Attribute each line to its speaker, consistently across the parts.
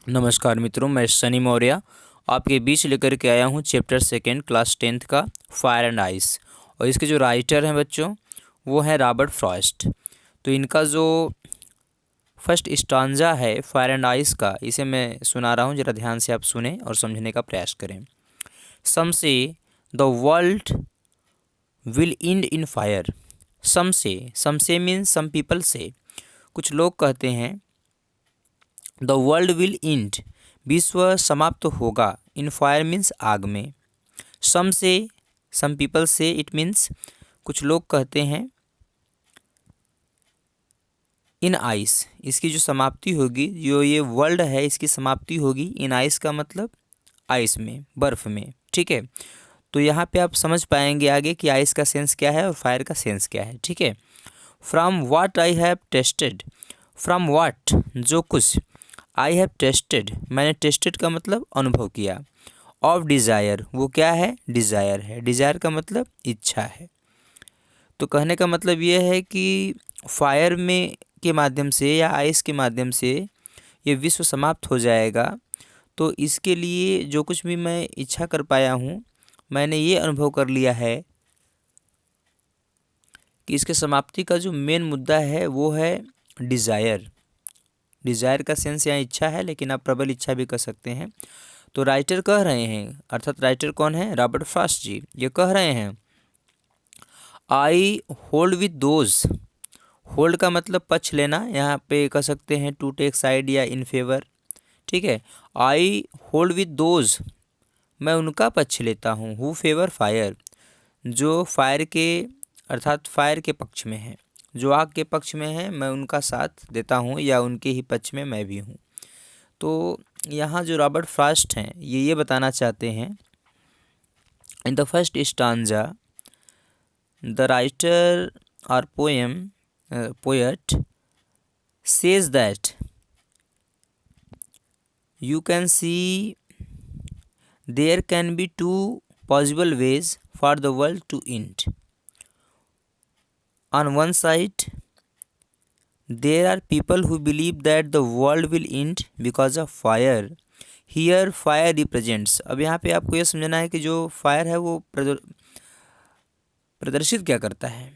Speaker 1: नमस्कार मित्रों, मैं सनी मौर्य आपके बीच लेकर के आया हूँ चैप्टर सेकेंड क्लास 10th का फायर एंड आइस। और इसके जो राइटर हैं बच्चों, वो हैं रॉबर्ट फ्रॉस्ट। तो इनका जो फर्स्ट स्टांजा है फायर एंड आइस का, इसे मैं सुना रहा हूँ, ज़रा ध्यान से आप सुने और समझने का प्रयास करें। Some say the world will end in fire. Some say means some people से, कुछ लोग कहते हैं द वर्ल्ड विल एंड, विश्व समाप्त होगा, इन फायर मीन्स आग में। सम से, सम पीपल से, इट मीन्स कुछ लोग कहते हैं इन आइस, इसकी जो समाप्ति होगी, जो ये वर्ल्ड है इसकी समाप्ति होगी इन आइस का मतलब आइस में, बर्फ में। ठीक है, तो यहाँ पे आप समझ पाएंगे आगे कि आइस का सेंस क्या है और फायर का सेंस क्या है। ठीक है, from what I have tested, from what जो कुछ, आई हैव टेस्टेड मैंने टेस्टेड का मतलब अनुभव किया, ऑफ डिज़ायर वो क्या है, डिज़ायर है, डिज़ायर का मतलब इच्छा है। तो कहने का मतलब ये है कि फायर में के माध्यम से या आइस के माध्यम से ये विश्व समाप्त हो जाएगा। तो इसके लिए जो कुछ भी मैं इच्छा कर पाया हूँ, मैंने ये अनुभव कर लिया है कि इसके समाप्ति का जो मेन मुद्दा है वो है डिज़ायर। डिज़ायर का सेंस यहाँ इच्छा है, लेकिन आप प्रबल इच्छा भी कह सकते हैं। तो राइटर कह रहे हैं, अर्थात राइटर कौन है, रॉबर्ट फ्रॉस्ट जी, ये कह रहे हैं I hold with those. Hold का मतलब पक्ष लेना, यहाँ पे कह सकते हैं टू टेक साइड या इन फेवर। ठीक है, आई होल्ड विद दोज, मैं उनका पक्ष लेता हूँ, हु फेवर फायर, जो फायर के अर्थात फायर के पक्ष में है, जो आग के पक्ष में है, मैं उनका साथ देता हूँ या उनके ही पक्ष में मैं भी हूँ। तो यहाँ जो रॉबर्ट फ्रॉस्ट हैं ये बताना चाहते हैं, in the first stanza the writer और poet says that you can see there can be two possible ways for the world to end. On one side, there are people who believe that the world will end because of fire. Here fire represents, अब यहाँ पे आपको यह समझना है कि जो fire है वो प्रदर्शित क्या करता है,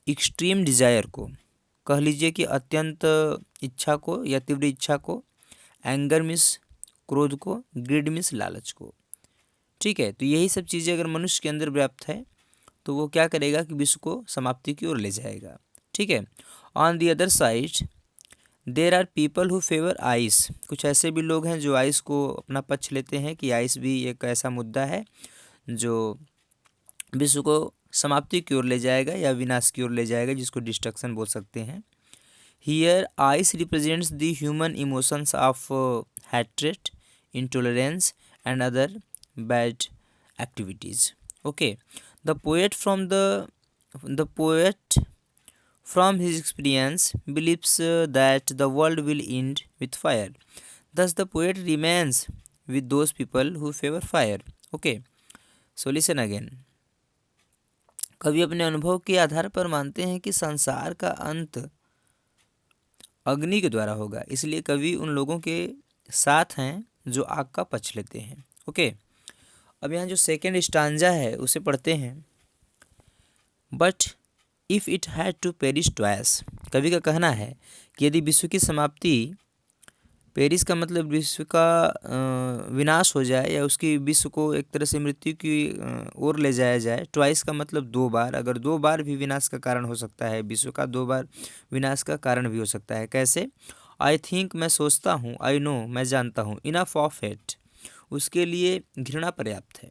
Speaker 1: एक्सट्रीम डिज़ायर को, कह लीजिए कि अत्यंत इच्छा को या तीव्र इच्छा को, एंगर मीन्स क्रोध को, ग्रीड मीन्स लालच को। ठीक है, तो यही सब चीज़ें अगर मनुष्य के अंदर व्याप्त है तो वो क्या करेगा कि विश्व को समाप्ति की ओर ले जाएगा। ठीक है, on the other side there are people who favour ice, कुछ ऐसे भी लोग हैं जो आइस को अपना पक्ष लेते हैं कि आइस भी एक ऐसा मुद्दा है जो विश्व को समाप्ति की ओर ले जाएगा या विनाश की ओर ले जाएगा, जिसको डिस्ट्रक्शन बोल सकते हैं। Here ice represents the human emotions of hatred, intolerance and other bad activities. Okay, the poet from his experience believes that the world will end with fire. Thus the poet remains with those people who favor fire. Okay, so listen again. कवि अपने अनुभव के आधार पर मानते हैं कि संसार का अंत अग्नि के द्वारा होगा, इसलिए कवि उन लोगों के साथ हैं जो आग का पक्ष लेते हैं। ओके, अब यहाँ जो सेकेंड स्टांजा है उसे पढ़ते हैं। But if it had to perish twice, कवि का कहना है कि यदि विश्व की समाप्ति, पेरिस का मतलब विश्व का विनाश हो जाए या उसकी विश्व को एक तरह से मृत्यु की ओर ले जाया जाए, ट्वाइस का मतलब दो बार, अगर दो बार भी विनाश का कारण हो सकता है, विश्व का दो बार विनाश का कारण भी हो सकता है। कैसे, आई थिंक मैं सोचता हूँ, आई नो मैं जानता हूँ, इनफ ऑफ इट उसके लिए घृणा पर्याप्त है।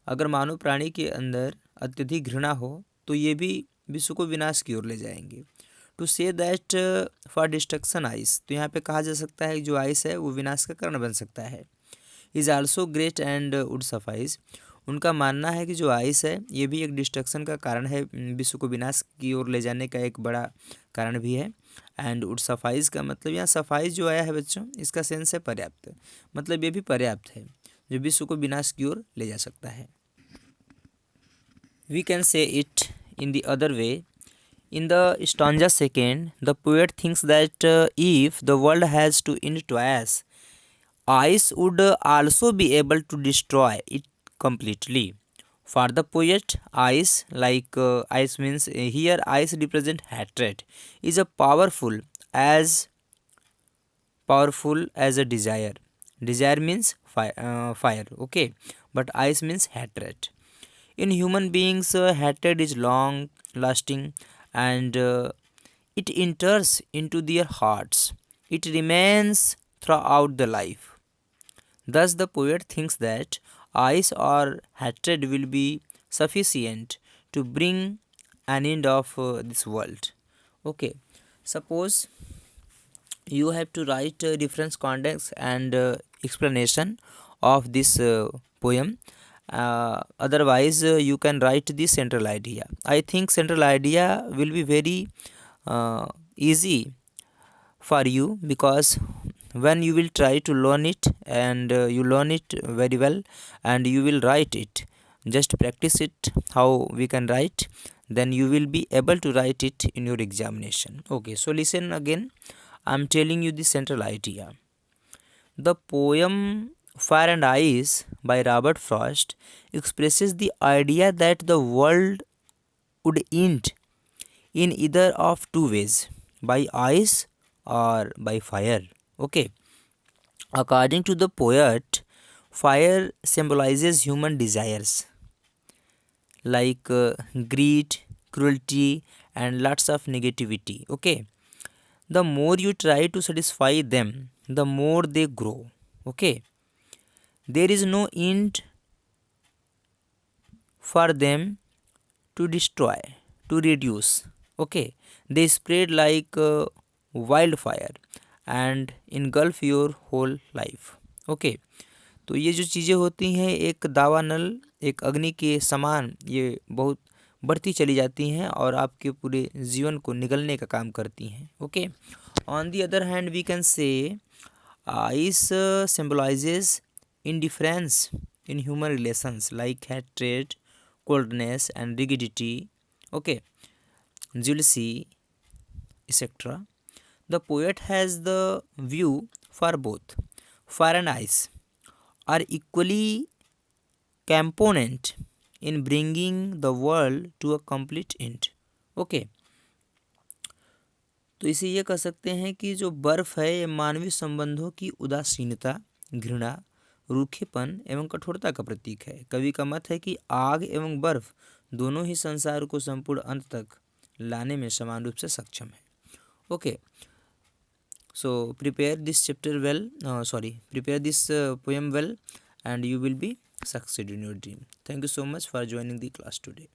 Speaker 1: अगर मानव प्राणी के अंदर अत्यधिक घृणा हो तो ये भी विश्व को विनाश की ओर ले जाएंगे। To say that for destruction ice, तो यहाँ पे कहा जा सकता है कि जो आइस है वो विनाश का कारण बन सकता है। Is also great and would suffice, उनका मानना है कि जो आइस है ये भी एक डिस्ट्रक्शन का कारण है, विश्व को विनाश की ओर ले जाने का एक बड़ा कारण भी है। एंड वुड सफाइज का मतलब, यहाँ सफाइज जो आया है बच्चों, इसका सेंस है पर्याप्त, मतलब ये भी पर्याप्त है जो विश्व को विनाश की ओर ले जा सकता है। We can say it in the other way, In the stanza second, the poet thinks that if the world has to end twice, ice would also be able to destroy it completely. For the poet, ice, ice means here ice represent hatred, is a powerful as a desire. Desire means fire, okay, but ice means hatred. In human beings, hatred is long lasting, and it enters into their hearts. It remains throughout the life. Thus, the poet thinks that ice or hatred will be sufficient to bring an end of this world. Okay, suppose you have to write reference context and explanation of this poem. Otherwise, you can write the central idea. I think central idea will be very easy for you, because when you will try to learn it and you learn it very well and you will write it, just practice it how we can write, then you will be able to write it in your examination. Okay, so listen again. I'm telling you the central idea. The poem Fire and Ice by Robert Frost expresses the idea that the world would end in either of two ways, by ice or by fire. Okay, according to the poet, fire symbolizes human desires like greed, cruelty, and lots of negativity. Okay, the more you try to satisfy them, the more they grow. Okay, there is no end for them to destroy, to reduce. Okay, they spread like wildfire and engulf your whole life. Okay, तो ये जो चीज़ें होती हैं, एक दावानल, एक अग्नि के समान ये बहुत बढ़ती चली जाती हैं और आपके पूरे जीवन को निगलने का काम करती हैं. Okay, on the other hand we can say ice symbolizes indifference in human relations like hatred, coldness, and rigidity. Okay, jealousy, etc. The poet has the view for both. Fire and ice are equally component in bringing the world to a complete end. Okay, तो इसे ये कह सकते हैं कि जो बर्फ़ है ये मानवीय संबंधों की उदासीनता, घृणा, रूखेपन एवं कठोरता का प्रतीक है. कवि का मत है कि आग एवं बर्फ दोनों ही संसार को संपूर्ण अंत तक लाने में समान रूप से सक्षम है. Okay, so prepare this chapter well, prepare this poem well, and you will be succeed in your dream. Thank you so much for joining the class today.